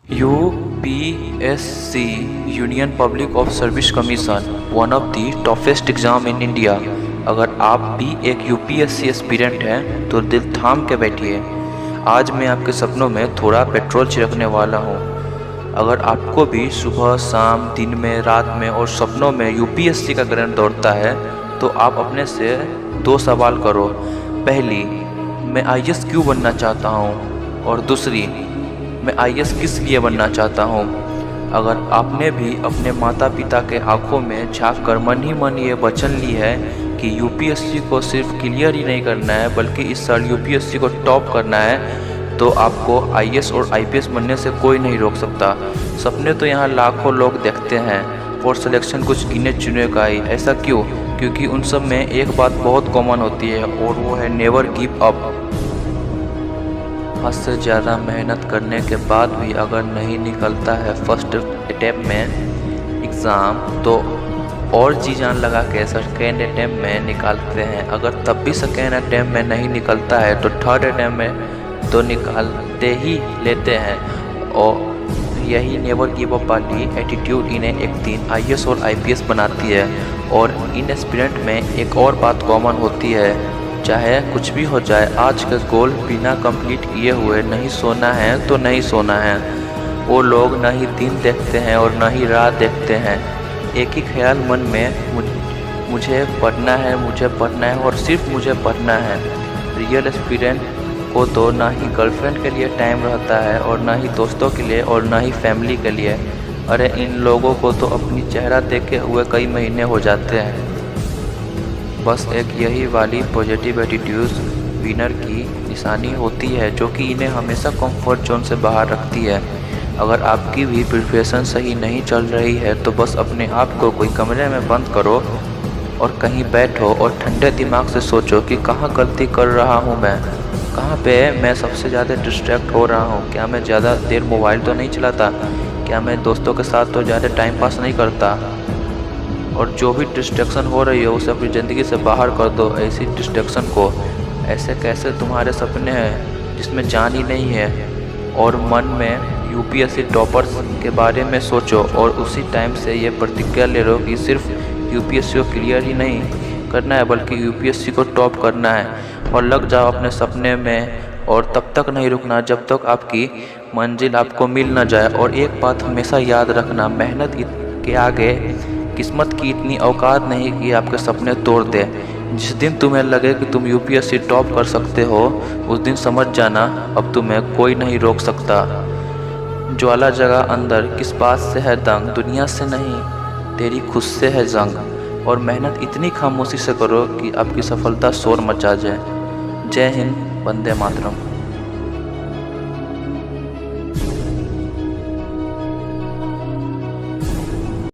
UPSC union public of service commission one of the toughest exam in India. अगर आप भी एक UPSC aspirant हैं तो दिल थाम के बैठिए। आज मैं आपके सपनों में थोड़ा पेट्रोल छिड़कने वाला हूँ। अगर आपको भी सुबह शाम दिन में रात में और सपनों में यूपीएससी का करंट दौड़ता है तो आप अपने से दो सवाल करो। पहली, मैं आईएएस क्यों बनना चाहता हूँ, और दूसरी, मैं आईएएस किस लिए बनना चाहता हूँ। अगर आपने भी अपने माता पिता के आंखों में झांक कर मन ही मन ये वचन ली है कि यूपीएससी को सिर्फ क्लियर ही नहीं करना है बल्कि इस साल यूपीएससी को टॉप करना है, तो आपको आईएएस और आईपीएस बनने से कोई नहीं रोक सकता। सपने तो यहाँ लाखों लोग देखते हैं और सिलेक्शन कुछ गिने चुने का ही। ऐसा क्यों? क्योंकि उन सब में एक बात बहुत कॉमन होती है और वो है नेवर गिव अप। हद से ज़्यादा मेहनत करने के बाद भी अगर नहीं निकलता है फर्स्ट अटैम्प्ट में एग्ज़ाम तो और जी जान लगा के सेकेंड अटैम्प्ट में निकालते हैं। अगर तब भी सेकेंड अटैम्प्ट में नहीं निकलता है तो थर्ड अटैम्प्ट में तो निकालते ही लेते हैं। और यही नेवर गिव अप वाली एटीट्यूड इन्हें एक दिन आईएएस और आईपीएस बनाती है। और इन एस्पिरेंट में एक और बात कॉमन होती है, चाहे कुछ भी हो जाए, आज का गोल बिना कंप्लीट किए हुए नहीं सोना है तो नहीं सोना है। वो लोग न ही दिन देखते हैं और न ही रात देखते हैं। एक ही ख्याल मन में, मुझे पढ़ना है, मुझे पढ़ना है और सिर्फ मुझे पढ़ना है। रियल एस्पिरेंट को तो ना ही गर्लफ्रेंड के लिए टाइम रहता है और ना ही दोस्तों के लिए और ना ही फैमिली के लिए। अरे इन लोगों को तो अपनी चेहरा देखे हुए कई महीने हो जाते हैं। बस एक यही वाली पॉजिटिव एटीट्यूड विनर की निशानी होती है जो कि इन्हें हमेशा कंफर्ट जोन से बाहर रखती है। अगर आपकी भी प्रिपरेशन सही नहीं चल रही है तो बस अपने आप को कोई कमरे में बंद करो और कहीं बैठो और ठंडे दिमाग से सोचो कि कहाँ गलती कर रहा हूँ मैं, कहाँ पे मैं सबसे ज़्यादा डिस्ट्रैक्ट हो रहा हूँ। क्या मैं ज़्यादा देर मोबाइल तो नहीं चलाता? क्या मैं दोस्तों के साथ तो ज़्यादा टाइम पास नहीं करता? और जो भी डिस्ट्रैक्शन हो रही है उसे अपनी ज़िंदगी से बाहर कर दो। ऐसी डिस्ट्रैक्शन को, ऐसे कैसे तुम्हारे सपने हैं जिसमें जान ही नहीं है, और मन में यूपीएससी टॉपर्स के बारे में सोचो और उसी टाइम से ये प्रतिज्ञा ले लो कि सिर्फ यूपीएससी को क्लियर ही नहीं करना है बल्कि यूपीएससी को टॉप करना है। और लग जाओ अपने सपने में और तब तक नहीं रुकना जब तक आपकी मंजिल आपको मिल न जाए। और एक बात हमेशा याद रखना, मेहनत के आगे किस्मत की इतनी औकात नहीं कि आपके सपने तोड़ दे। जिस दिन तुम्हें लगे कि तुम यूपीएससी टॉप कर सकते हो उस दिन समझ जाना अब तुम्हें कोई नहीं रोक सकता। ज्वाला जगह अंदर किस बात से है दंग, दुनिया से नहीं तेरी खुद से है जंग। और मेहनत इतनी खामोशी से करो कि आपकी सफलता शोर मचा जाए। जय हिंद, वंदे मातरम।